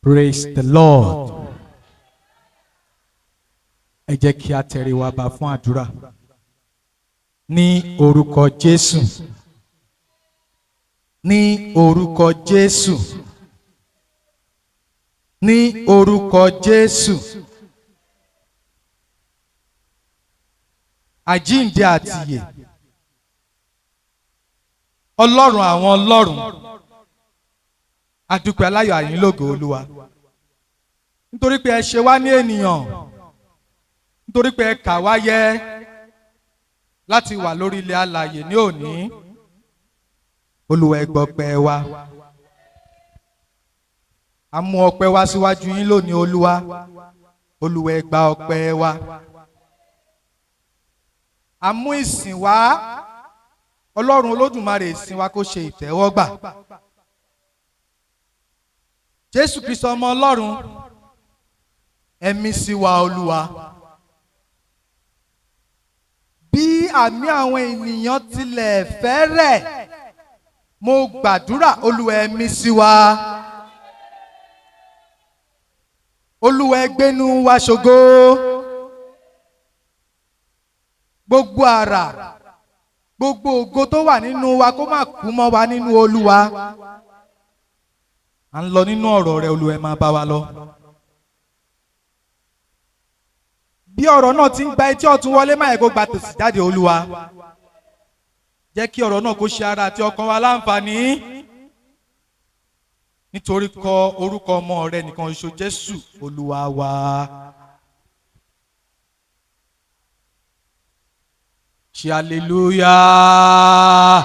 Praise the Lord. Ẹ jẹ́ kí a tẹríba ba fún àdúrà. Ní orúkọ Jésù. Ní orúkọ Jésù. Ní orúkọ Jésù. Àjíǹde àti ìyè. Ọlọ́run àwọn ọlọ́run. A dúpẹ́ aláyọ̀ àyìn lógo Olúwa. Nítorí pé ẹ ṣe wá ní ènìyàn. Nítorí pé ẹ kà wá yẹ láti wà lórí ilẹ̀ alààyè ní òní. Olúwa ẹ gbọ́ ọpẹ́ wa. A mú ọpẹ́ wá síwájú yín lónìí Olúwa. Olúwa ẹ gba ọpẹ́ wa. A mú ìsìn wá. Ọlọ́run Olódùmarè ìsìn wa kó ṣe ìtẹ́wọ́gbà. Jésù Kristi ọmọ Ọlọ́run, ẹ̀mí sí wa Olúwa. Bí àmì àwọn ènìyàn tilẹ̀ fẹ́rẹ̀, mo gbàdúrà Olúwa ẹ̀mí sí wa. Olúwa ẹ gbénú wa ṣògo. Gbogbo àrà, gbogbo ògo tó wà nínú wa kó má kú mọ́ wa nínú Olúwa. À ń lọ nínú ọ̀rọ̀ rẹ Olúwa ẹ máa bá wa lọ. Bí ọ̀rọ̀ náà ti ń gba etí ọ̀tún wọlé má yẹ kó gba tòsì jáde Olúwa. Jẹ́ kí ọ̀rọ̀ náà kó ṣe ara àti ọkàn wa láǹfààní. Nítorí kọ orúkọ ọmọ rẹ nìkan ṣoṣo Jésù Olúwa wa. Ṣe hallelujah.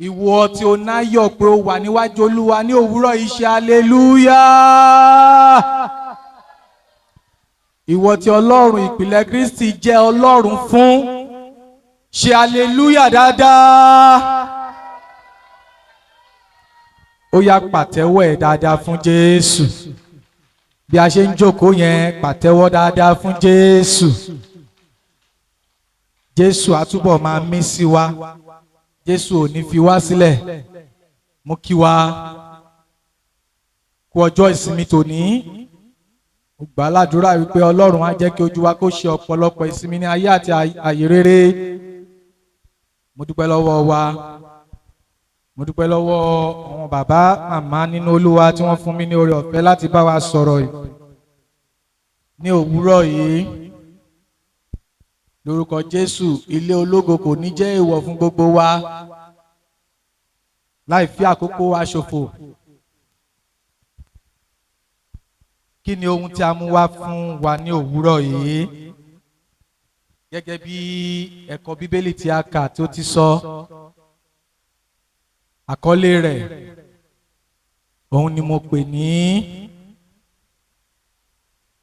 Ìwọ tí o náyọ̀ pé o wà níwájú Olúwa ní òwúrọ̀ yìí ṣe hallelujah. Ìwọ tí Ọlọ́run ìpìlẹ̀ Kristi jẹ́ Ọlọ́run fún ṣe hallelujah dáadáa. Ó yá pàtẹ́wọ́ ẹ̀ dáadáa fún Jésù. Bí a ṣe ń jókòó yẹn pàtẹ́wọ́ dáadáa fún Jésù. Jésù á túbọ̀ máa mí sí wa. Jésù ò ní fi wá sílẹ̀. Mo kí wa kú ọjọ́ ìsinmi tòní. Mo gbà ládùúrà wípé Ọlọ́run á jẹ́ kí ojú wa kó ṣe ọ̀pọ̀lọpọ̀ ìsinmi ní ayé àti àyè rere. Mo dúpẹ́ lọ́wọ́ wa. Mo dúpẹ́ lọ́wọ́ àwọn bàbá màmá nínú Olúwa tí wọ́n fún mi ní oore ọ̀fẹ́ láti bá wa sọ̀rọ̀ ní òwúrọ̀ yìí. Lórúkọ Jésù, ilé ológo kò ní jẹ́ èèwọ̀ fún gbogbo wa. Láì fi àkókò wa ṣòfò. Kí ni ohun tí a mú wá fún wa ní òwúrọ̀ yìí? Gẹ́gẹ́ bí ẹ̀kọ́ Bíbélì tí a kà tó ti sọ, àkọlé rẹ̀, òun ni mo pè ní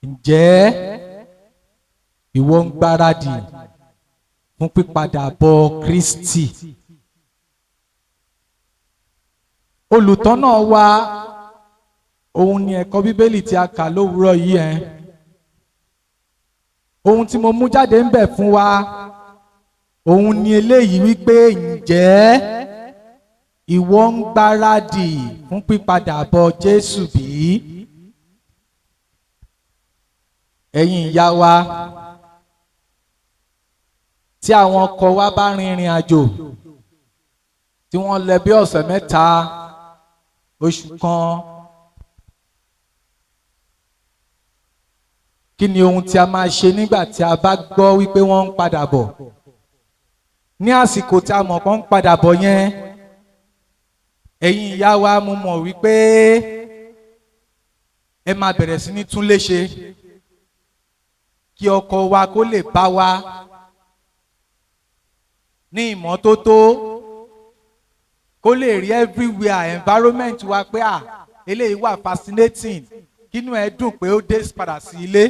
ǹjẹ́ ìwọ ń gbáradì fún pípadàbọ̀ Kristi? Olùtọ́nà wa, òun ni ẹ̀kọ́ Bíbélì tí a kà lówùúrọ̀ yìí ẹ̀. Ohun tí mo mú jáde ń bẹ̀ fún wa, òun ni eléyìí wípé ǹjẹ́ ìwọ ń gbáradì fún pípadàbọ̀ Jésù bí? Ẹ̀yin ìyá wa, tí àwọn ọkọ wa bá rin ìrìn àjò tí wọ́n lọ bí ọ̀sẹ̀ mẹ́ta, oṣù kan, kí ni ohun tí a máa ṣe nígbà tí a bá gbọ́ wípé wọ́n ń padà bọ̀? Ní àsìkò tí a mọ̀ pé wọ́n ń padà bọ̀ yẹn, ẹ̀yin ìyá wa, mo mọ̀ wípé ẹ máa bẹ̀rẹ̀ sí ní tún léṣe kí ọkọ wa kó lè bá wa ní ìmọ́tótó, kó lè rí everywhere environment wa pé eléyìí wà fascinating, kínú ẹ dùn pé ó dé padà sí ilé.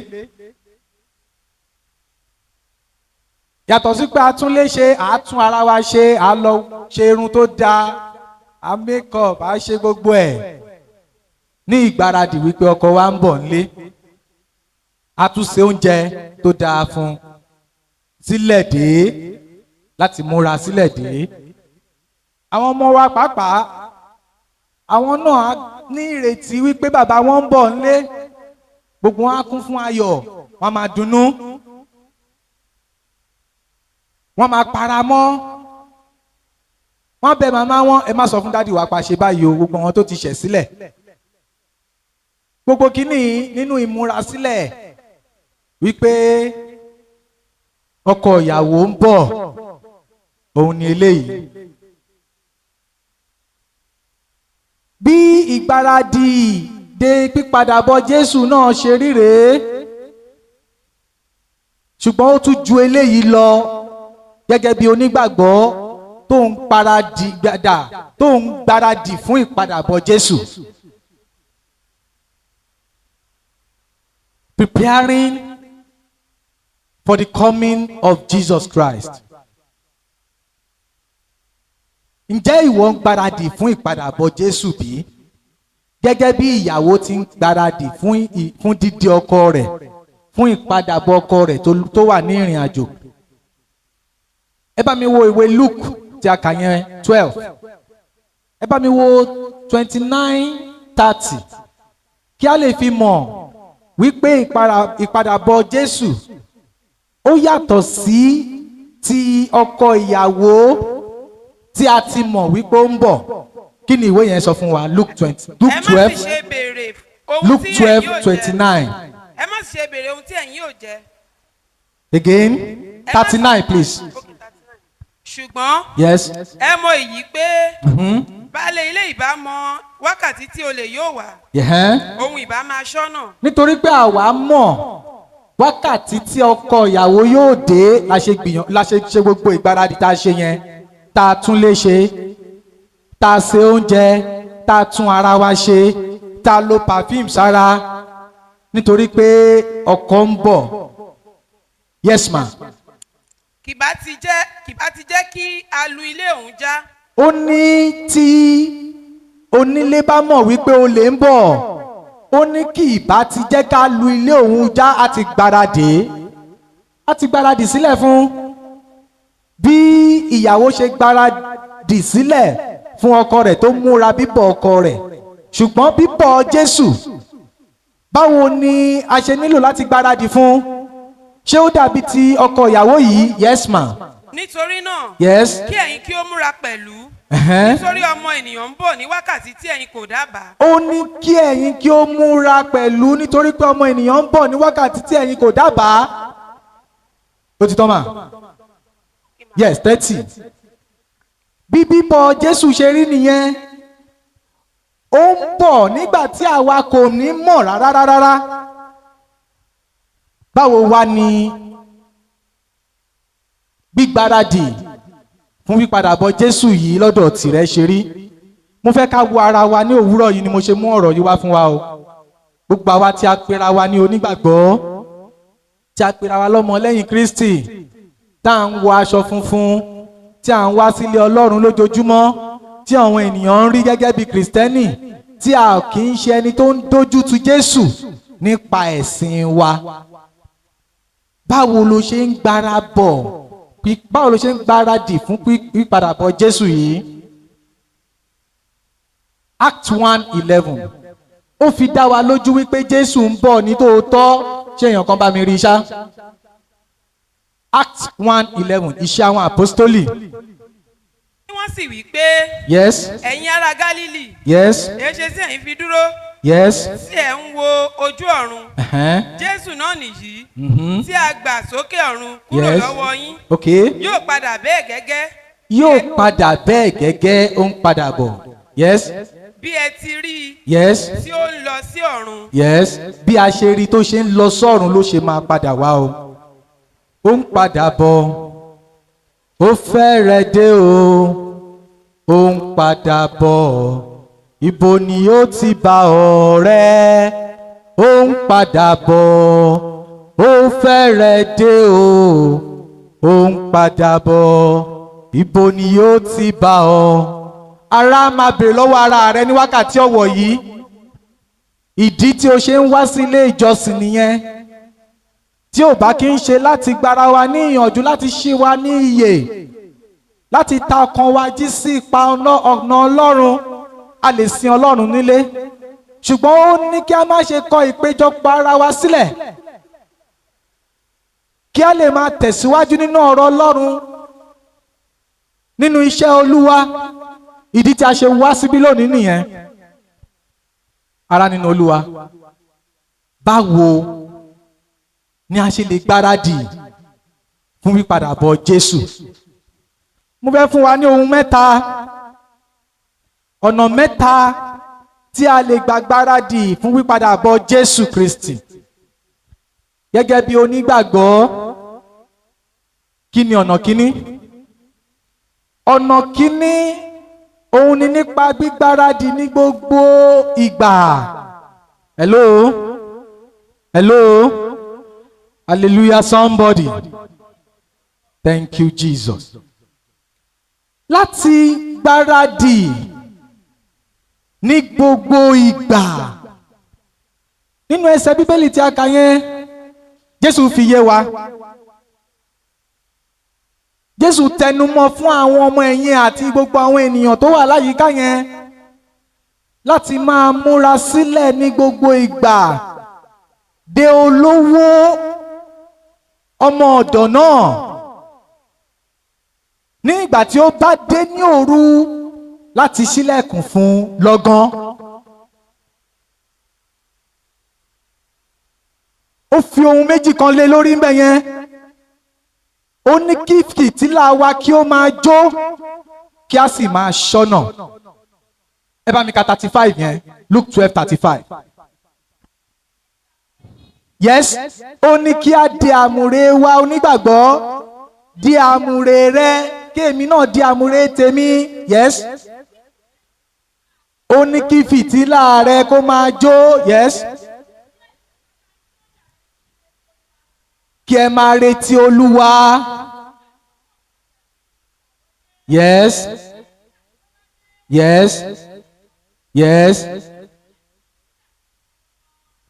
Yàtọ̀ sí pé a tún lè ṣe, a tún ara wa ṣe, a lọ ṣe irun tó dáa, a make up, a ṣe gbogbo ẹ̀ ní ìgbáradì wípé ọkọ wa ń bọ̀ nílé. A tún ṣe oúnjẹ tó dáa fún sílẹ̀ dé, láti múra sílẹ̀ dé. Àwọn ọmọ wa pàápàá, àwọn náà ní ìrètí wípé bàbá wọn ń bọ̀ nílé, gbogbo wọn á kún fún ayọ̀, wọn máa dunnú, wọn máa para mọ́, wọn bẹ̀ màmá wọn, ẹ má sọ fún dádì wa pa ṣe báyìí o, gbogbo wọn tó ti ṣẹ̀ sílẹ̀. Gbogbo kínní nínú ìmúrasílẹ̀ wípé ọkọ ìyàwó ń bọ̀, òun ni eléyìí. Bí ìgbáradì de pípadàbọ̀ Jésù náà ṣe rí rèé, ṣùgbọ́n ó tún ju eléyìí lọ. Gẹ́gẹ́ bí onígbàgbọ́ tó ń gbáradì fún ìpadàbọ̀ Jésù, preparing for the coming of Jesus Christ. Ǹjẹ́ ìwọ ń gbáradì fún ìpadàbọ̀ Jésù bí? Gẹ́gẹ́ bí ìyàwó ti ń gbáradì fún dídé ọkọ rẹ̀, fún ìpadàbọ̀ ọkọ rẹ̀ tó wà ní ìrìn àjò. Ẹ bá mi wo ìwé Luke tí a kà yẹn 12. Ẹ bá mi wo 29:30. Kí a lè fi mọ̀ wípé ìpadàbọ̀ Jésù ó yàtọ̀ sí ti ọkọ ìyàwó tí a ti mọ̀ wípé ó ń bọ̀. Kí ni ìwé yẹn sọ fún wa? Luke 12:29. Ẹ má ṣe béèrè ohun tí ẹ̀yin yóò jẹ. Again, 39 please. Ṣùgbọ́n yes, ẹ mọ̀ èyí pé baálé ilé ìbá mọ wákàtí tí olè yóò wá, ohun ìbá máa ṣọ́nà. Nítorí pé àwa mọ̀ wákàtí tí ọkọ ìyàwó yóò dé, la ṣe ṣe gbogbo ìgbáradì tá a ṣe yẹn, tá a tún lè ṣe, tá a ṣe oúnjẹ, tá a tún ara wa ṣe, tá a lo perfume sára, nítorí pé ọkọ ń bọ̀. Yes ma. Kìbá ti jẹ́ kí a lu ilé òun já. Ó ní tí onílé bá mọ̀ wípé olè ń bọ̀, ó ní kì í bá ti jẹ́ ká lu ilé òun já, á ti gbáradì sílẹ̀ fún. Bí ìyàwó ṣe gbáradì sílẹ̀ fún ọkọ rẹ̀ tó múra bíbọ̀ ọkọ rẹ̀, ṣùgbọ́n bíbọ̀ Jésù, báwo ni a ṣe nílò láti gbáradì fún? Ṣé ó dàbí ti ọkọ ìyàwó yìí? Yes ma. Nítorí náà, yes, kí ẹ̀yin kí ó múra pẹ̀lú, nítorí ọmọ ènìyàn ń bọ̀ ní wákàtí tí ẹ̀yin kò dábàá. Ó ní kí ẹ̀yin kí ó múra pẹ̀lú, nítorí pé ọmọ ènìyàn ń bọ̀ ní wákàtí tí ẹ̀yin kò dábàá. Ó ti tán mà? Yes, 30. Bí bíbọ̀ Jésù ṣe rí nìyẹn. Ó ń bọ̀ nígbà tí àwa kò ní mọ̀ rárá. Báwo wá ni gbígbáradì fún pípadàbọ̀ Jésù yìí lọ́dọ̀ tìrẹ ṣe rí? Mo fẹ́ ká wo ara wa ní òwúrọ̀ yìí ni mo ṣe mú ọ̀rọ̀ yìí wá fún wa o. Gbogbo àwa tí a pera wa ní onígbàgbọ́, tí a pera wa lọ́mọ lẹ́yìn Kristi, tá à ń wọ aṣọ funfun, tí à ń wá sílé Ọlọ́run lójoojúmọ́, tí àwọn ènìyàn ń rí gẹ́gẹ́ bí Kristẹni, tí a kì í ṣe ẹni tó ń dojú tu Jésù nípa ẹ̀sìn wa. Báwo ló ṣe ń gbáradì fún pípadàbọ̀ Jésù yìí? Act 1:11. Ó fi dá wa lójú wípé Jésù ń bọ̀ ní tòótọ́. Ṣé èèyàn kan bá mi rí ṣá? Act 1:11, Iṣẹ́ àwọn Àpọ́stólì. Wọ́n sì wí pé, yes, ẹ̀yin ará Gálílì, yes, èéṣe tí ẹ̀yin fi dúró, yes, tí ẹ̀ ń wo ojú ọ̀run. Jésù náà nìyí, tí a gbà sókè ọ̀run kúrò lọ́wọ́ yín. Okay. Yóò padà bẹ́ẹ̀ gẹ́gẹ́. Yóò padà bẹ́ẹ̀ gẹ́gẹ́, ó ń padà bọ̀. Yes. Bí ẹ ti rí i, yes, tí ó ń lọ sí ọ̀run. yes, bí a ṣe rí tó ṣe ń lọ sọ́run ló ṣe máa padà wá o. Ó ń padà bọ̀, ó fẹ́rẹ̀ dé o, ó ń padà bọ̀. Ibo ni ó ti bá ọ̀rẹ́? Ó ń padà bọ̀, ó fẹ́rẹ̀ dé o, ó ń padà bọ̀. Ibo ni ó ti bá ọ? Ara máa bèrè lọ́wọ́ ara rẹ ní wákàtí ọ̀wọ̀ yìí. Ìdí tí o ṣe ń wá sí ilé ìjọsìn nìyẹn. Tí ò bá kí ń ṣe láti gbára wa ní ìyànjú, láti ṣí wa ní iyè, láti ta ọkàn wa jí sí ipa ọ̀nà Ọlọ́run. A lè sin Ọlọ́run nílé, ṣùgbọ́n ó ní kí a má ṣe kọ ìpéjọpọ̀ ara wa sílẹ̀ kí a lè máa tẹ̀síwájú nínú ọ̀rọ̀ Ọlọ́run nínú iṣẹ́ Olúwa. Ìdí tí a ṣe wá síbí lónìí nìyẹn. Ará nínú Olúwa, báwo ni a ṣe lè gbáradì fún pípadàbọ̀ Jésù? Mo fẹ́ fún wa ní ohun mẹ́ta, ọ̀nà mẹ́ta tí a lè gbà gbáradì fún pípadàbọ̀ Jésù Kristi. Gẹ́gẹ́ bí onígbàgbọ́, kí ni ọ̀nà kíní? Ọ̀nà kíní òun ni nípa gbígbáradì ní gbogbo ìgbà. Hello? Hello? Hallelujah somebody. Thank you Jesus. Láti gbáradì ní gbogbo ìgbà. Nínú ẹsẹ̀ Bíbélì tí a kà yẹn, Jésù fi yé wa. Jésù tẹnumọ́ fún àwọn ọmọ ẹ̀yìn àti gbogbo àwọn ènìyàn tó wà láyìíká yẹn láti máa múra sílẹ̀ ní gbogbo ìgbà de olówó ọmọ ọ̀dọ̀ náà ní ìgbà tí ó bá dé ní òru láti ṣílẹ̀kùn fún lọ́gán. Ó fi ohun méjì kan lé lórí ńbẹ̀ yẹn. Ó ní kí fìtílà wa kí ó máa jó kí a sì máa ṣọ́nà. Ẹ bá mi ka 35 yẹn, Luke 12:35. Yes, ó ní kí a di àmùrè wa onígbàgbọ́, di àmùrè rẹ kí èmi náà di àmùrè tèmi. Yes. Ó ní kí fìtílà rẹ kó máa jó. Yes. Kí ẹ máa retí Olúwa. Yes. Yes. Yes.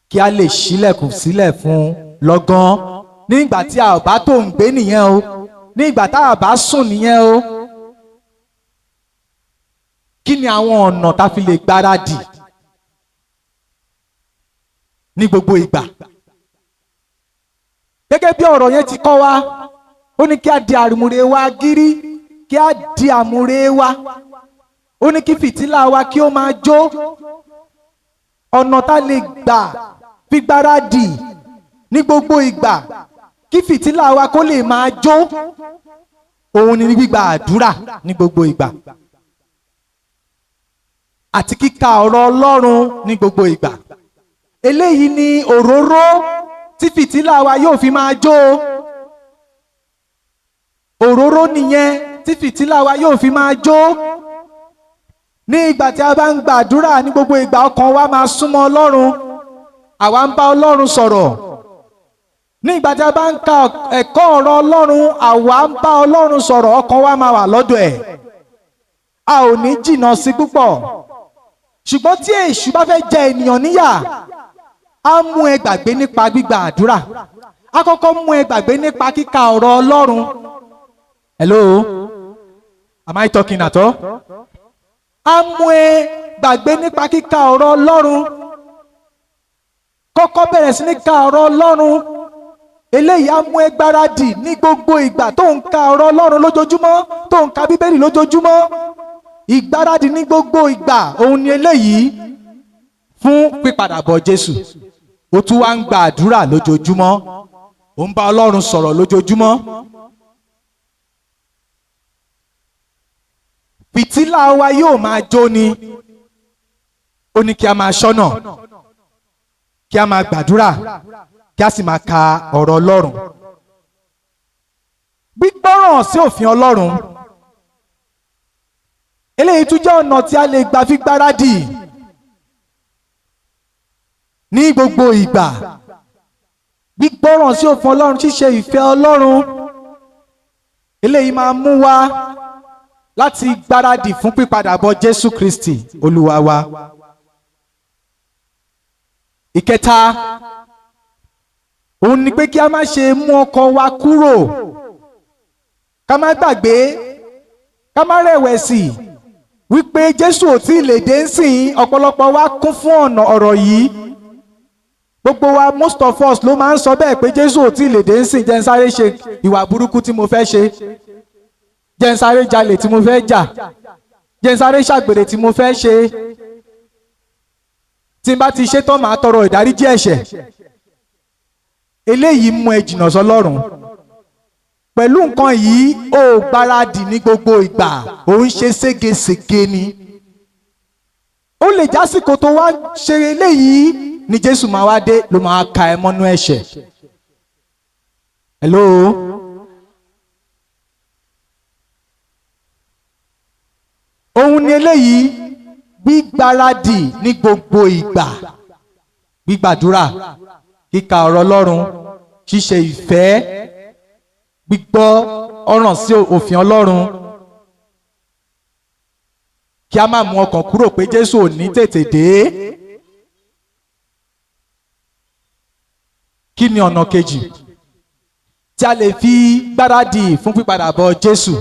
Kí a lè ṣílẹ̀kùn sílẹ̀ fún lọ́gán. Nígbà tí a ò bá tó ń gbé nìyẹn o. Nígbà tá a bá sùn nìyẹn o. Kí ni àwọn ọ̀nà tá a fi lè gbáradì ní gbogbo ìgbà? Gẹ́gẹ́ bí ọ̀rọ̀ yẹn ti kọ́ wa, ó ní kí a di àmùrè wa gírí, kí a di àmùrè wa. Ó ní kí fìtílà wa kí ó máa jó. Ọ̀nà tá a lè gbà fi gbáradì ní gbogbo ìgbà kí fìtílà wa kó lè máa jó, òun ni gbígba àdúrà ní gbogbo ìgbà àti kíka ọ̀rọ̀ Ọlọ́run ní gbogbo ìgbà. Eléyìí ni òróró tí fìtílà wa yóò fi máa jó. Òróró nìyẹn tí fìtílà wa yóò fi máa jó. Ní ìgbà tí a bá ń gbàdúrà ní gbogbo ìgbà, ọkàn wa máa súnmọ́ Ọlọ́run. Àwa ń bá Ọlọ́run sọ̀rọ̀. Ní ìgbà tí a bá ń ka ẹ̀kọ́ ọ̀rọ̀ Ọlọ́run, àwa ń bá Ọlọ́run sọ̀rọ̀, ọkàn wa máa wà lọ́dọ̀ ẹ̀. A ò ní jìnnà sí púpọ̀. Ṣùgbọ́n tí èṣù bá fẹ́ jẹ ènìyàn níyà, á mú ẹ gbàgbé nípa gbígba àdúrà. Á kọ́kọ́ mú ẹ gbàgbé nípa kíka ọ̀rọ̀ Ọlọ́run. Hello? Am I talking at all? Á mú ẹ gbàgbé nípa kíka ọ̀rọ̀ Ọlọ́run. Kọ́kọ́ bẹ̀rẹ̀ sí ní ka ọ̀rọ̀ Ọlọ́run. Eléyìí á mú ẹ gbáradì ní gbogbo ìgbà tó ń ka ọ̀rọ̀ Ọlọ́run lójoojúmọ́, tó ń ka Bíbélì lójoojúmọ́. Ìgbáradì ní gbogbo ìgbà, òun ni eléyìí fún pípadàbọ̀ Jésù. Ó tún wá ń gba àdúrà lójoojúmọ́. Ó ń bá Ọlọ́run sọ̀rọ̀ lójoojúmọ́. Fìtílà wa yóò máa jó ni. Ó ní kí a máa ṣọ́nà, kí a máa gbàdúrà, kí a sì máa ka ọ̀rọ̀ Ọlọ́run. Gbígbọ́ràn sí òfin Ọlọ́run. Eléyìí tún jẹ́ ọ̀nà tí a lè gbà fi gbáradì ní gbogbo ìgbà. Gbígbọ́ràn sí òfin Ọlọ́run, ṣíṣe ìfẹ́ Ọlọ́run. Eléyìí máa mú wa láti gbáradì fún pípadàbọ̀ Jésù Kristi Olúwa wa. Ìkẹta, òun ni pé kí a má ṣe mú ọkàn wa kúrò. Ká má gbàgbé, ká má rẹ̀wẹ̀sì wípé Jésù ò tí ì lè dé nsìn, ọ̀pọ̀lọpọ̀ wa kún fún ọ̀rọ̀ yìí. Gbogbo wa, most of us ló máa ń sọ bẹ́ẹ̀ pé Jésù ò tí ì lè dé nsìn, jẹ́ n sáré ṣe ìwà burúkú tí mo fẹ́ ṣe, jẹ́ n sáré jalè tí mo fẹ́ jà, jẹ́ n sáré ṣàgbèrè tí mo fẹ́ ṣe, tí n bá ti ṣe tán màá tọrọ ìdáríjì ẹ̀ṣẹ̀. Eléyìí mú ẹ jìnnà sọ́lọ́run. Pẹ̀lú nǹkan yìí ó gbáradì ní gbogbo ìgbà, ó ń ṣe ségesège ni. Ó lè jásìkò tó wá ṣe eléyìí ni Jésù máa wá dé ló máa ka ẹ mọ́nú ẹ̀ṣẹ̀. Hello. Òun ni eléyìí, gbígbáradì ní gbogbo ìgbà, gbígbàdúrà, kíka ọ̀rọ̀ Ọlọ́run, ṣíṣe ìfẹ́, gbígbọ́ ọ̀ràn sí òfin Ọlọ́run, kí a má mú ọkàn kúrò pé Jésù ò ní tètè dé. Kí ni ọ̀nà kejì tí a lè fi gbáradì fún pípadàbọ̀ Jésù?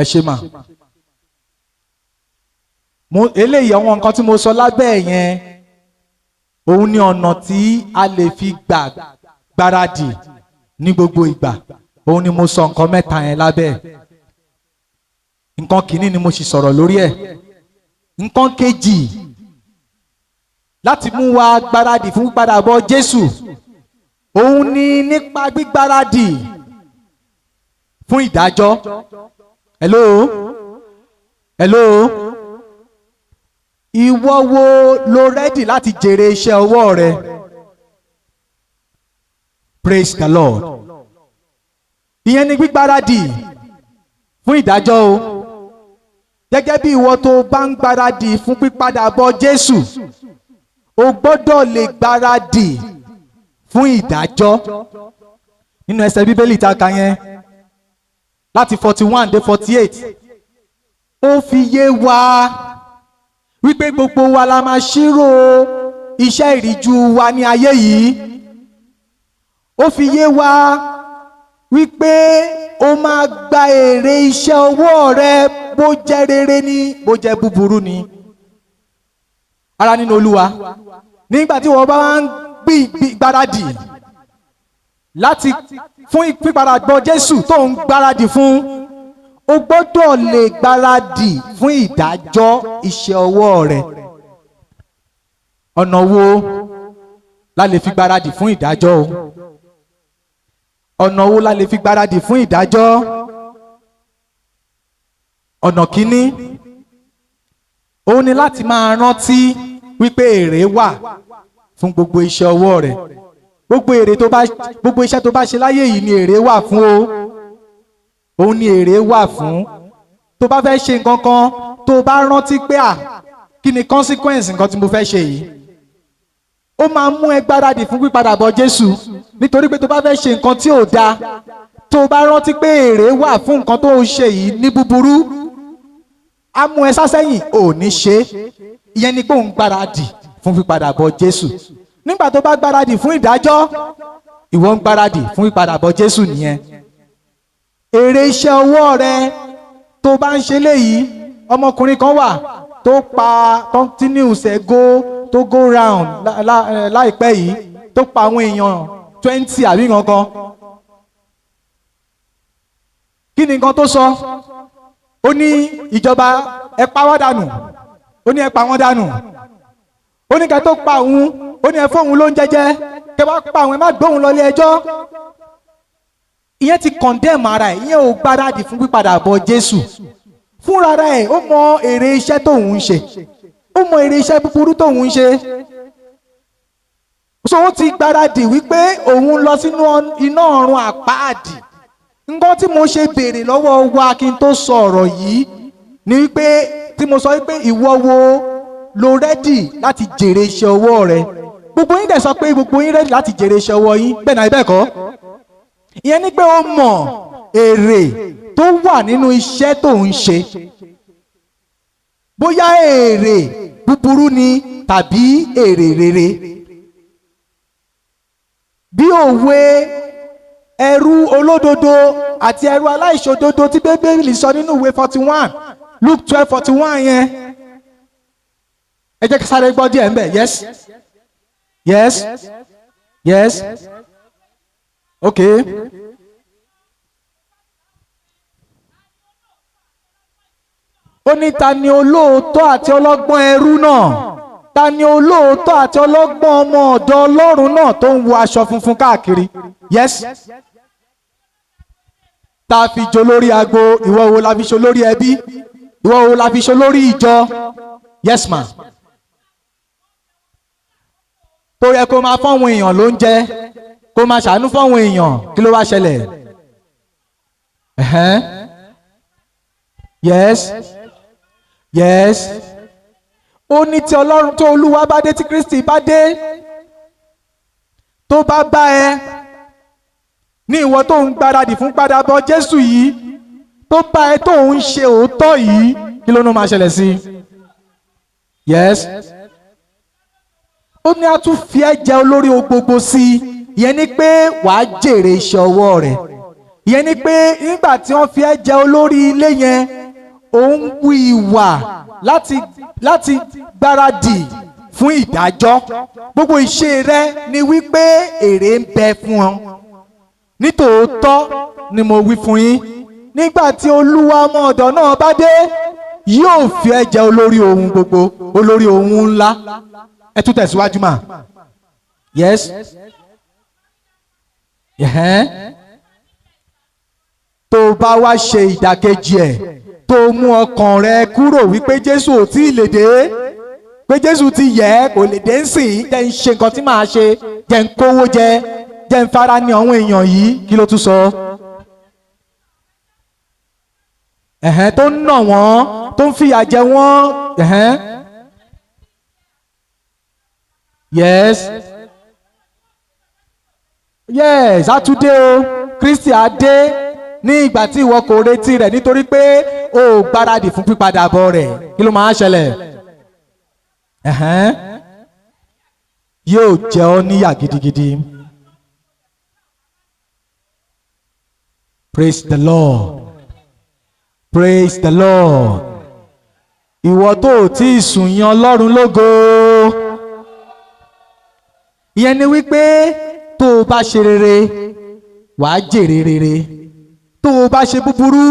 Ẹ ṣe mà. Eléyìí àwọn nǹkan tí mo sọ lábẹ́ yẹn, òun ni ọ̀nà tí a lè fi gbáradì ní gbogbo ìgbà. Òun ni mo sọ nǹkan mẹ́ta yẹn lábẹ́. Nǹkan kìíní ni mo sì sọ̀rọ̀ lórí ẹ̀. Nǹkan kejì láti mú wa gbáradì fún pípadàbọ̀ Jésù, òun ni nípa gbígbáradì fún ìdájọ́. Hello? Hello? Ìwọ wo lo rẹ́dì láti jèrè iṣẹ́ ọwọ́ rẹ? Praise the Lord. Ìyẹn ni gbígbáradì fún ìdájọ́ o. Gẹ́gẹ́ bí ìwọ tó bá ń gbáradì fún pípadàbọ̀ Jésù, o gbọ́dọ̀ lè gbáradì fún ìdájọ́. Nínú ẹsẹ̀ Bíbélì tá a kà yẹn, láti 41 dé 48, ó fi yé wa wípé gbogbo wa la máa ṣírò iṣẹ́ ìríjú wa ní ayé yìí. Ó fi yé wa wípé o máa gba èrè iṣẹ́ ọwọ́ rẹ, bó jẹ́ rere ni bó jẹ́ búburú ni. Ará nínú Olúwa, nígbà tí wọ́n bá ń gbáradì láti fún pípadàbọ̀ Jésù tó ń gbáradì fún, o gbọ́dọ̀ lè gbáradì fún ìdájọ́ iṣẹ́ ọwọ́ rẹ̀. Ọ̀nà wo la lè fi gbáradì fún ìdájọ́ o? Ọ̀nà wo la lè fi gbáradì fún ìdájọ́? Ọ̀nà kìíní, òun ni láti máa rántí wípé èrè wà fún gbogbo iṣẹ́ ọwọ́ rẹ̀. Gbogbo iṣẹ́ tó bá ṣe láyé yìí ni èrè wà fún o. Òun ni èrè wà fún. Tó bá fẹ́ ṣe nǹkan kan, tó bá rántí pé kí ni consequence nǹkan tí mo fẹ́ ṣe yìí, ó máa mú ẹ gbáradì fún pípadàbọ̀ Jésù. Nítorí pé tó bá fẹ́ ṣe nǹkan tí ò dáa, tó bá rántí pé èrè wà fún nǹkan tó ń ṣe yìí ní búburú, á mú ẹ sásẹ́yìn, ò ní ṣe. Ìyẹn ni pé òun gbáradì fún pípadàbọ̀ Jésù. Nígbà tó bá gbáradì fún ìdájọ́, ìwọ ń gbáradì fún pípadàbọ̀ Jésù nìyẹn. Èrè iṣẹ́ ọwọ́ rẹ tó bá ń ṣe léyìí, ọmọkùnrin kan wà tó pa continuous tó go round láìpẹ́ yìí, tó pa àwọn èèyàn 20 àbí nǹkan. Kí ni nǹkan tó sọ? Ó ní ìjọba ẹ pa wọ́n dànù, ó ní ẹ pa wọ́n dànù, ó ní kẹ́ tó pa òun, ó ní ẹ fóun ló ń jẹ́jẹ́, kẹ́ bá pa òun ẹ má gbóhùn lọ ilé ẹjọ́. Ìyẹn ti condemn ara ẹ̀, ìyẹn ò gbáradì fún pípadàbọ̀ Jésù. Fúnra ẹ̀ ó mọ èrè iṣẹ́ tóun ń ṣe, ó mọ èrè iṣẹ́ búburú tóun ń ṣe. So ó ti gbáradì wípé òun lọ sínú iná ọ̀run àpáàdì. Nǹkan tí mo ṣe béèrè lọ́wọ́ wa kí n tó sọ ọ̀rọ̀ yìí ni wípé, tí mo sọ wípé ìwọ wo lo rẹ́dì láti jèrè iṣẹ́ ọwọ́ rẹ? Gbogbo yín dẹ̀ sọ pé gbogbo yín rẹ́dì láti jèrè iṣẹ́ ọwọ́ yín, bẹ́ẹ̀ náà bẹ́ẹ̀ kọ́? Ìyẹn ni pé ó mọ èrè tó wà nínú iṣẹ́ tó ń ṣe, bóyá èrè búburú ni tàbí èrè rere. Bí òwe ẹrú olódodo àti ẹrú aláìṣòdodo tí Bíbélì sọ nínú ìwé 41 Luke 12:41 yẹn. Ẹ jẹ́ kí sáré gbọ́ díẹ̀ ń bẹ̀. Yes. Okay. Ó ní ta ni olóòótọ́ àti ọlọ́gbọ́n ẹrú náà? Ta ni olóòótọ́ àti ọlọ́gbọ́n ọmọ ọ̀dọ̀ Ọlọ́run náà tó ń wọ aṣọ funfun káàkiri? Yes. Ta fi jọ lórí agbo, ìwọ wo la fi ṣe lórí ẹbí? Ìwọ wo la fi ṣe lórí ìjọ? Yes ma. Tó yẹ kó máa fọ́wọn èèyàn ló ń jẹ, kó máa ṣàánú fọ́wọn èèyàn, kí ló wá ṣẹlẹ̀? Yes. Ó ní tí Ọlọ́run tó Olúwa bá dé, tí Kristi bá dé, tó bá bá ẹ ní ìwọ tó ń gbáradì fún padàbọ̀ Jésù yìí, tó bá ẹ tó ń ṣe òótọ́ yìí, kí ló máa ṣẹlẹ̀ sí? Yes. Ó ní a tún fi ẹ́ jẹ olórí gbogbo sí i, ìyẹn ni pé wàá jèrè iṣẹ́ ọwọ́ rẹ̀. Ìyẹn ni pé nígbà tí wọ́n fi ẹ́ jẹ olórí ilé yẹn, òun wu ìwà láti gbáradì fún ìdájọ́. Gbogbo ìṣe rẹ ni wípé èrè ń bẹ fún ọ. Nítòótọ́ ni mo wí fún yín, nígbà tí Olúwa ọmọ ọ̀dọ̀ náà bá dé, yóò fi ẹ́ jẹ olórí ohun gbogbo, olórí ohun ńlá. Ẹ tún tẹ̀síwájú mà. Yes. Tó bá wá ṣe ìdàkejì ẹ̀, tó mú ọkàn rẹ kúrò wípé Jésù ò tí ì lè dé, pé Jésù ti yẹ kò lè dé nsìn, jẹ́ ń ṣe nǹkan tí màá ṣe, jẹ́ ń kówó jẹ, jẹ́ ń fara ní àwọn èèyàn yìí, kí ló tún sọ? Tó ń nà wọ́n, tó ń fìyà jẹ wọ́n. Yes, àtúndé o, Kristi á dé ní ìgbà tí ìwọ kò retí rẹ̀, nítorí pé o ò gbáradì fún pípadàbọ̀ rẹ̀. Kí ló máa ṣẹlẹ̀? Yóò jẹ ọ́ níyà gidigidi. Praise the Lord. Praise the Lord. Ìwọ tó ò tí ì sùn yan Ọlọ́run lógo. Ìyẹn ni wípé tó o bá ṣe rere, wàá jèrè rere. Tó o bá ṣe búburú,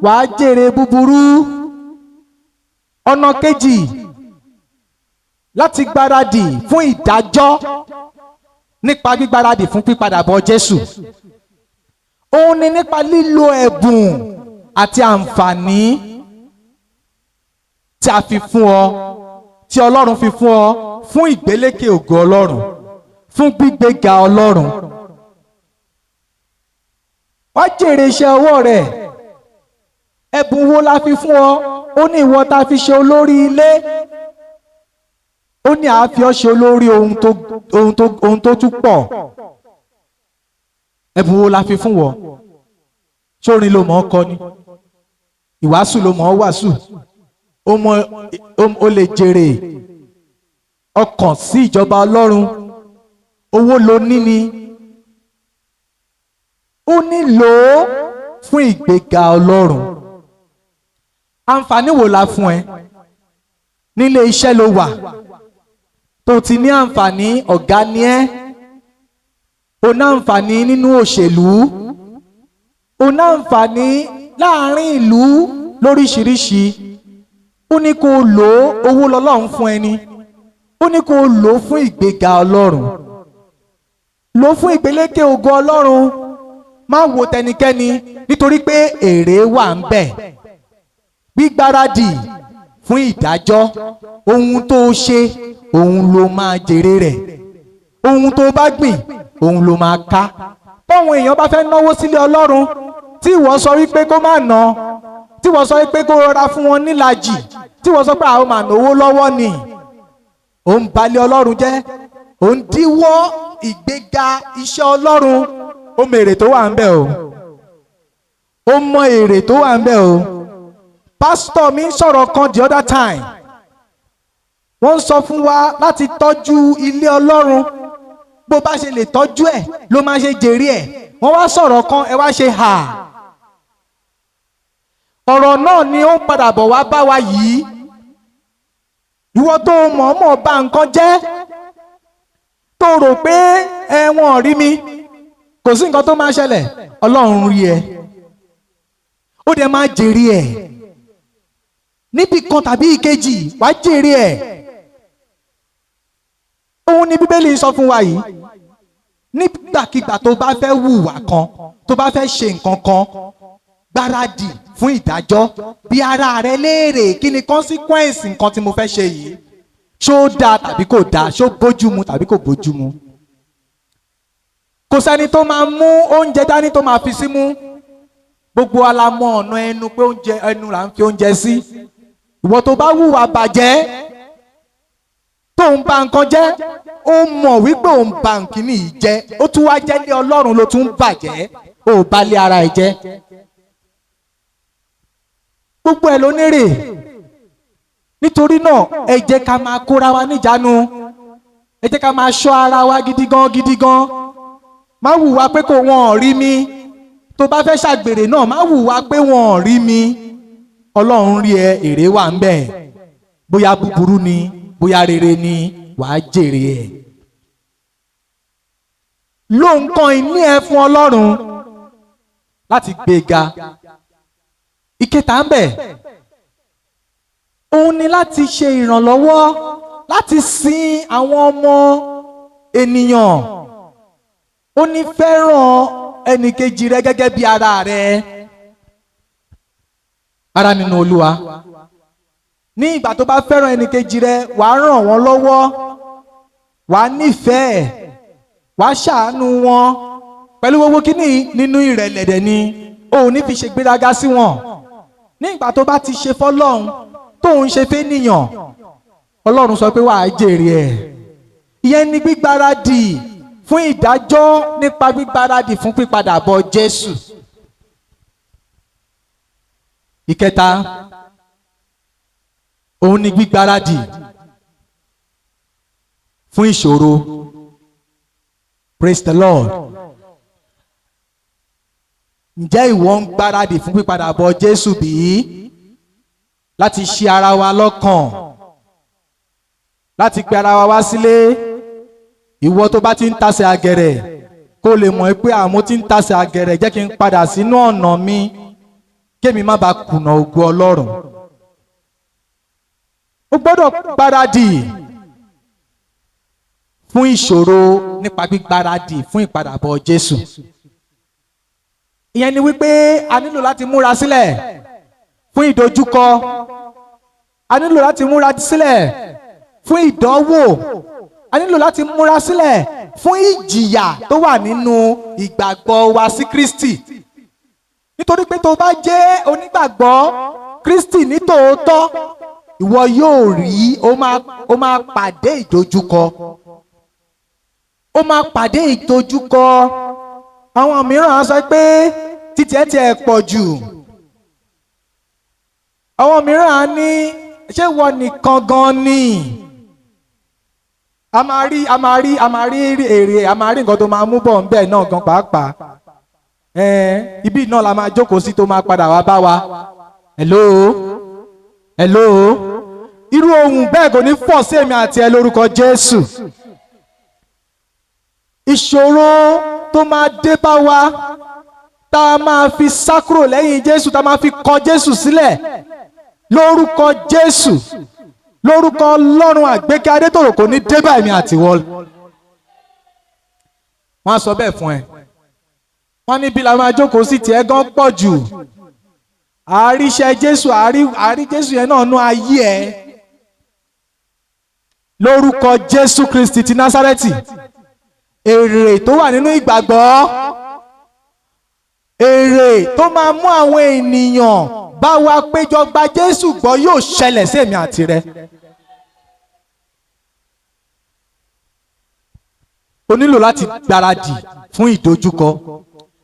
wàá jèrè búburú. Ọ̀nà kejì láti gbáradì fún ìdájọ́ nípa gbígbáradì fún pípadàbọ̀ Jésù, òun ni nípa lílo ẹ̀bùn àti àǹfààní tí a fi fún ọ, tí Ọlọ́run fi fún ọ, fún ìgbélékè ògo Ọlọ́run, fún gbígbéga Ọlọ́run. Wá jèrè iṣẹ́ ọwọ́ rẹ̀. Ẹ̀bùn wo la fi fún ọ? Ó ní ìwọ tá fi ṣe olórí ilé. Ó ní àá fi ọ́ ṣe olórí ohun tó tún pọ̀. Ẹ̀bùn wo la fi fún wọ? Ṣórin ló mọ̀ ọ́ kọ ni? Ìwàásù ló mọ̀ ọ́ wàásù? O lè jèrè ọkàn sí ìjọba Ọlọ́run. Owó ló ní ni. Ó nílò fún ìgbéga Ọlọ́run. Àǹfààní wo la fún ẹ? Nílé iṣẹ́ ló wà tó ti ní àǹfààní, ọ̀gá ni ẹ́. O ní àǹfààní nínú òṣèlú. O ní àǹfààní láàárín ìlú lóríṣiríṣi. Ó ní kó o lò ó, owó lọ́lọ́run fún ẹni. Ó ní kó o lò ó fún ìgbéga Ọlọ́run. Lò ó fún ìgbélékè ògo Ọlọ́run. Má wo tẹnikẹ́ni, nítorí pé èrè wà ń bẹ̀. Gbígbáradì fún ìdájọ́, ohun tó o ṣe, òun ló máa jèrè rẹ̀. Ohun tó o bá gbìn, òun ló máa ká. Báwọn èèyàn bá fẹ́ náwó sílé Ọlọ́run, tí ìwọ sọ wípé kó má ná, tí ìwọ sọ wípé kó rọra fún wọn nílàjì, tí ìwọ sọ pé àwọn máa náwó lọ́wọ́ ni, ò ń balẹ̀ Ọlọ́run jẹ́, ò ń díwọ́ ìgbéga iṣẹ́ Ọlọ́run. Ó mọ èrè tó wà ń bẹ̀ o. Ó mọ èrè tó wà ń bẹ̀ o. Pásítọ̀ mi ń sọ̀rọ̀ kan the other time. Wọ́n ń sọ fún wa láti tọ́jú ilé Ọlọ́run. Bó bá ṣe lè tọ́jú ẹ̀ ló máa ṣe jèrè ẹ̀. wọ́n wá sọ̀rọ̀ kan ẹ wá ṣe hà. Ọ̀rọ̀ náà ni ó ń padà bọ̀ wá bá wa yìí. Ìwọ tó mọ̀ọ́mọ̀ bà nǹkan jẹ́, tó rò pé wọ́n rí mi, kò sí nǹkan tó máa ṣẹlẹ̀, Ọlọ́run rí ẹ, ó dẹ̀ máa jèrè ẹ̀ níbi kan tàbí ìkejì, wàá jèrè ẹ̀. Òun ni Bíbélì sọ fún wa yìí. Nígbàkigbà tó bá fẹ́ hùwà kan, tó bá fẹ́ ṣe nǹkan kan, gbáradì fún ìdájọ́, bí ara rẹ léèrè kí ni consequence nǹkan tí mo fẹ́ ṣe yìí, ṣó dáa tàbí kò dáa, ṣó bójúmu tàbí kò bójúmu. Kò sẹ́ni tó máa mú oúnjẹ dání tó máa fi símú. Gbogbo alamọ ọ̀nà ẹnu pé oúnjẹ ẹnu là ń fi oúnjẹ sí. Ìwọ tó bá hùwà bàjẹ́, tó ń ba nǹkan jẹ́, ó mọ̀ wípé òun ba nkíní yìí jẹ́, ó tún wá jẹ́ lé Ọlọ́run ló tún bàjẹ́, ó bá lé ara ẹ̀ jẹ́. Gbogbo ẹ̀ ló nírè. Nítorí náà ẹ jẹ́ ká máa kóra wa níjánu, ẹ jẹ́ ká máa ṣọ́ ara wa gidi gan. Má hùwà pé kò wọ́n rí mi. Tó bá fẹ́ ṣàgbèrè náà má hùwà pé wọ́n rí mi. Ọlọ́run rí ẹ, èrè wà ń bẹ̀. Bóyá búburú ni, bóyá rere ni, wàá jèrè ẹ̀. Lò nǹkan ìní ẹ fún Ọlọ́run láti gbéga. Ìkẹta ń bẹ̀, òun ni láti ṣe ìrànlọ́wọ́ láti sin àwọn ọmọ ènìyàn. Ó ní fẹ́ràn ẹnìkejì rẹ gẹ́gẹ́ bí ara rẹ. Ará nínú Olúwa, ní ìgbà tó bá fẹ́ràn ẹnìkejì rẹ, wàá ràn wọ́n lọ́wọ́, wàá nífẹ̀ẹ́, wàá ṣàánú wọn pẹ̀lú gbogbo kíní nínú ìrẹ̀lẹ̀ dẹ̀ ni. O ò ní fi ṣe gbéraga sí wọn. Ní ìgbà tó bá ti ṣe fọ́lọ́run tó ń ṣe fẹ́nìyàn, Ọlọ́run sọ pé wàá jèrè ẹ̀. Ìyẹn ni gbígbáradì fún ìdájọ́ nípa gbígbáradì fún pípadàbọ̀ Jésù. Ìkẹta, òun ni gbígbáradì fún ìṣòro. Praise the Lord. Ǹjẹ́ ìwọ ń gbáradì fún pípadàbọ̀ Jésù bí? Láti ṣí ara wa lọ́kàn, láti pe ara wa wá sílé. Ìwọ tó bá ti ń tasẹ̀ àgẹ̀rẹ̀, kó lè mọ̀ pé àmọ́ tí ń tasẹ̀ àgẹ̀rẹ̀ jẹ́ kí n padà sínú ọ̀nà mi, kémi má bàa kùnà ògo Ọlọ́run. Ó gbọ́dọ̀ gbáradì fún ìṣòro nípa gbígbáradì fún ìpadàbọ̀ Jésù. Ìyẹn ni wípé a nílò láti múra sílẹ̀ fún ìdojúkọ, a nílò láti múra sílẹ̀ fún ìdánwò, a nílò láti múra sílẹ̀ fún ìjìyà tó wà nínú ìgbàgbọ́ wa sí Kristi. Nítorí pé tó bá jẹ́ onígbàgbọ́ Kristi ní tòótọ́, ìwọ yóò rí, ó máa pàdé ìdojúkọ. Ó máa pàdé ìdojúkọ. Àwọn mìíràn á sọ pé títí ẹ ti ẹ̀ pọ̀ jù. Àwọn mìíràn á ní ṣé wọ́n nìkan gan ni. A máa rí èrè, a máa rí nǹkan tó máa mú bọ̀ ńbẹ̀ náà gan pàápàá. Ibi náà la máa jókòó sí tó máa padà wá bá wa. Hello. Irú ohun bẹ́ẹ̀ kò ní fọ̀ sí èmi àti ẹ lórúkọ Jésù. Ìṣòro tó máa dé bá wa, tá a máa fi sá kúrò lẹ́yìn Jésù, tá a máa fi kọ Jésù sílẹ̀ lórúkọ Jésù, lórúkọ Ọlọ́run àgbékẹ́ Adétòrò, kò ní dé bá èmi àti wọ́n. Wọ́n á sọ bẹ́ẹ̀ fún ẹ. Wọ́n níbi la máa jókòó sí tiẹ̀ gan pọ̀ jù. Àríṣẹ́ Jésù, àrí Jésù yẹn náà nú ayé ẹ. Lórúkọ Jésù Kristi ti Násárẹ́tì, èrè tó wà nínú ìgbàgbọ́, èrè tó máa mú àwọn ènìyàn bá wa péjọ gba Jésù gbọ́ yóò ṣẹlẹ̀ sí èmi àti rẹ. O nílò láti gbáradì fún ìdojúkọ,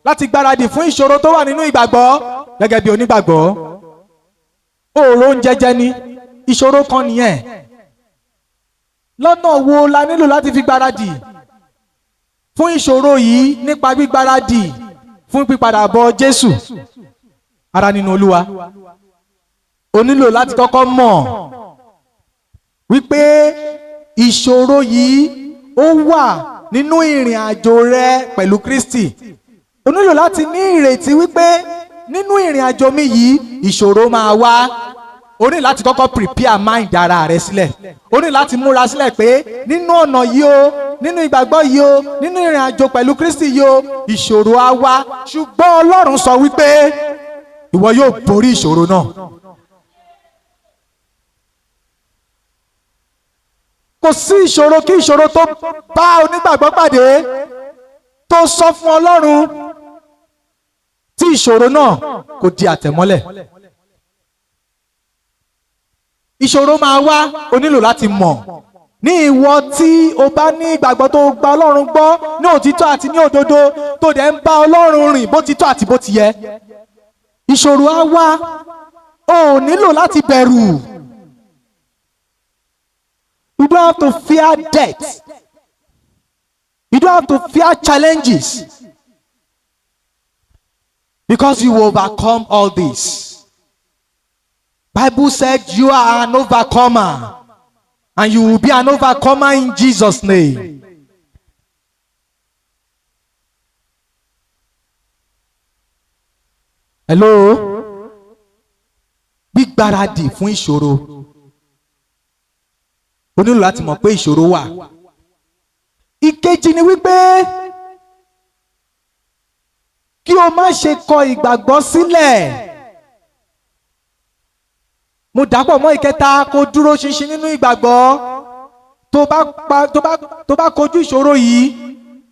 láti gbáradì fún ìṣòro tó wà nínú ìgbàgbọ́ gẹ́gẹ́ bí onígbàgbọ́. Òòrò oúnjẹ jẹ ni ìṣòro kan nìyẹn. Lọ́nà wo la nílò láti fi gbáradì fún ìṣòro yìí nípa gbígbáradì fún pípadàbọ̀ Jésù ara nínú Olúwa. O nílò láti kọ́kọ́ mọ̀ wípé ìṣòro yìí ó wà nínú ìrìn àjò rẹ pẹ̀lú Kristi. O nílò láti ní ìrètí wípé nínú ìrìn àjò mi yìí ìṣòro máa wá. O ní láti kọ́kọ́ prepare mind ara rẹ sílẹ̀. O ní láti múra sílẹ̀ pé nínú ọ̀nà yìí o, nínú ìgbàgbọ́ yìí o, nínú ìrìn àjò pẹ̀lú Kristi yìí o, ìṣòro á wá. Ṣùgbọ́n Ọlọ́run sọ wípé ìwọ yóò borí ìṣòro náà. Kò sí ìṣòro kí ìṣòro tó bá onígbàgbọ́ pàdé tó sọ fún Ọlọ́run tí ìṣòro náà kò di àtẹ̀mọ́lẹ̀. Ìṣòro máa wá, o nílò láti mọ̀ ní ìwọ tí o bá ní ìgbàgbọ́ tó gba Ọlọ́run gbọ́ ní òtítọ́ àti ní òdodo tó dẹ̀ ń bá Ọlọ́run rìn bó ti tọ́ àti bó ti yẹ. Ìṣòro á wá, o nílò láti bẹ̀rù. You don't have to fear death. You don't have to fear challenges. Because you will overcome all this. Bible said you are an overcomer. And you will be an overcomer in Jesus' name. Hello? Gbaradi fún ìṣòro. O nílò láti mọ̀ pé ìṣòro wà. Ìkejì ni wípé kí o má ṣe kọ ìgbàgbọ́ sílẹ̀. Mo dàpọ̀ mọ́ ìkẹta kó dúró ṣinṣin nínú ìgbàgbọ́. Tó bá kojú ìṣòro yìí,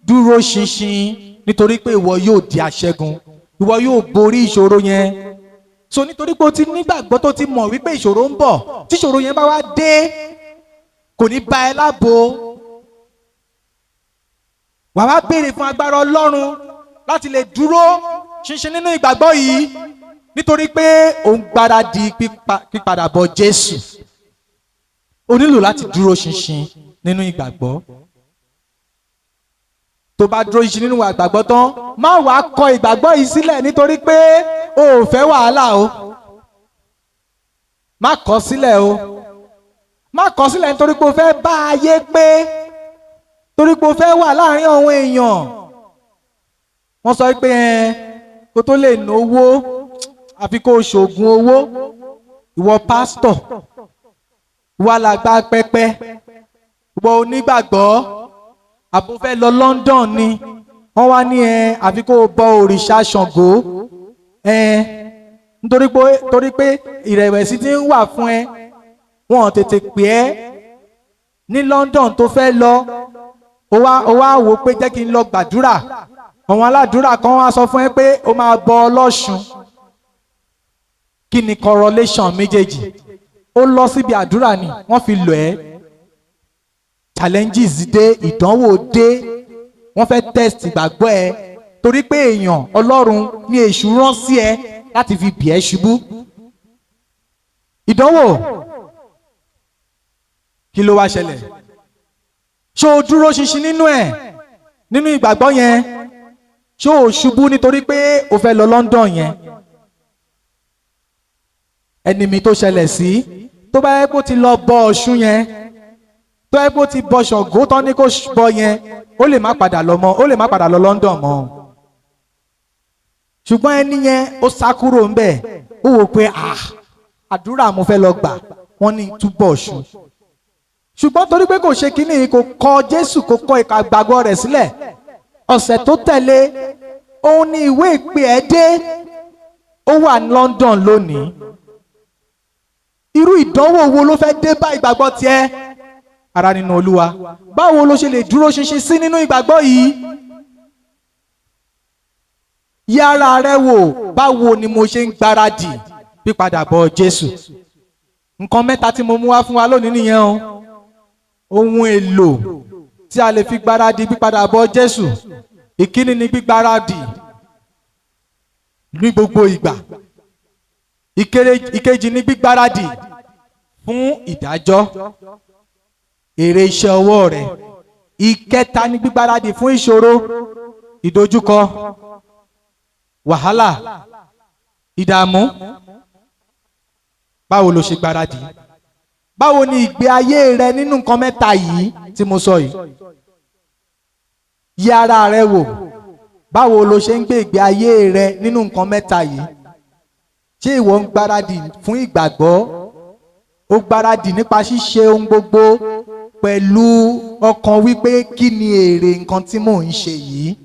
dúró ṣinṣin nítorí pé ìwọ yóò di aṣẹ́gun. Ìwọ yóò borí ìṣòro yẹn. So nítorí pé o ti nígbàgbọ́ tó ti mọ̀ wípé ìṣòro ń bọ̀, tí ìṣòro yẹn bá wá dé, kò ní bá ẹ lábo. Wà wá béèrè fún agbára Ọlọ́run láti lè dúró ṣinṣin nínú ìgbàgbọ́ yìí nítorí pé ò ń gbáradì pípadàbọ̀ Jésù. O nílò láti dúró ṣinṣin nínú ìgbàgbọ́. Tó bá dúró ṣinṣin nínú ìgbàgbọ́ tán, má wàá kọ ìgbàgbọ́ yìí sílẹ̀ nítorí pé o ò fẹ́ wàhálà o. Má kọ sílẹ̀ o. Má kọ sílẹ̀ nítorí pé o fẹ́ bá ayé pé, torí pé o fẹ́ wà láàrin àwọn èèyàn. Wọ́n sọ pé kó tó lè náwó àfi kó o ṣògùn owó. Ìwọ pásítọ̀, ìwọ alàgbà pẹpẹ, ìwọ onígbàgbọ́, àbò fẹ́ lọ London ni wọ́n wá ní àfi kó o bọ òrìṣà Ṣàngó. Nítorí pé ìrẹ̀wẹ̀sì ti ń wà fún ẹ. Wọ́n tètè pè ẹ́ ní London tó fẹ́ lọ. Ó wá wò pé jẹ́ kí n lọ gbàdúrà. Àwọn aládùúrà kan wá sọ fún ẹ pé ó máa bọ Ọlọ́ṣun. Kí ni correlation méjèèjì? Ó lọ síbi àdúrà ni wọ́n fi lọ ẹ́. Challenges dé, ìdánwò dé, wọ́n fẹ́ test ìgbàgbọ́ ẹ torí pé èèyàn Ọlọ́run ní èṣù rán sí ẹ láti fi bì ẹ́ ṣubú. Ìdánwò kí ló wá ṣẹlẹ̀? Ṣé o dúró ṣinṣin nínú ẹ̀, nínú ìgbàgbọ́ yẹn? Ṣé o ṣubú nítorí pé o fẹ́ lọ London yẹn? Ẹni mi tó ṣẹlẹ̀ sí, tó bá yẹ kó ti lọ bọ Ọ̀ṣun yẹn, tó yẹ kó ti bọ Ṣàngó tán ní kó bọ yẹn, ó lè má padà lọ mọ́, ó lè má padà lọ London mọ́. Ṣùgbọ́n ẹni yẹn ó sá kúrò ńbẹ̀, ó wò pé àdúrà mo fẹ́ lọ gbà, wọ́n ní túbọ̀ Ọ̀ṣun. Ṣùgbọ́n torí pé kò ṣe kínní, kò kọ Jésù, kò kọ ìgbàgbọ́ rẹ̀ sílẹ̀. Ọ̀sẹ̀ tó tẹ̀lé, òun ni ìwé ìpè ẹ̀ dé, ó wà ní London lónìí. Irú ìdánwò wo ló fẹ́ dé bá ìgbàgbọ́ tiẹ̀? Ará nínú Olúwa, báwo ló ṣe lè dúró ṣinṣin sí nínú ìgbàgbọ́ yìí? Yára rẹ wò, báwo ni mo ṣe ń gbáradì pípadàbọ̀ Jésù? Nǹkan mẹ́ta tí mo mú wá fún wa lónìí nìyẹn o. Ohun èlò tí a lè fi gbáradì pípadàbọ̀ Jésù. Ìkíni ni gbígbáradì ní gbogbo ìgbà. Ìkejì ni gbígbáradì fún ìdájọ́, èrè iṣẹ́ ọwọ́ rẹ̀. Ìkẹta ni gbígbáradì fún ìṣòro, ìdojúkọ. wàhálà, ìdààmú. Báwo lo ṣe gbáradì? Báwo ni ìgbé ayé rẹ nínú nǹkan mẹ́ta yìí tí mo sọ yìí? Yẹ̀ ara rẹ wò. Báwo lo ṣe ń gbé ìgbé ayé rẹ nínú nǹkan mẹ́ta yìí? Ṣé ìwọ ń gbáradì fún ìgbàgbọ́? O gbáradì nípa ṣíṣe ohun gbogbo pẹ̀lú ọkàn wípé kí ni èrè nǹkan tí mò ń ṣe yìí?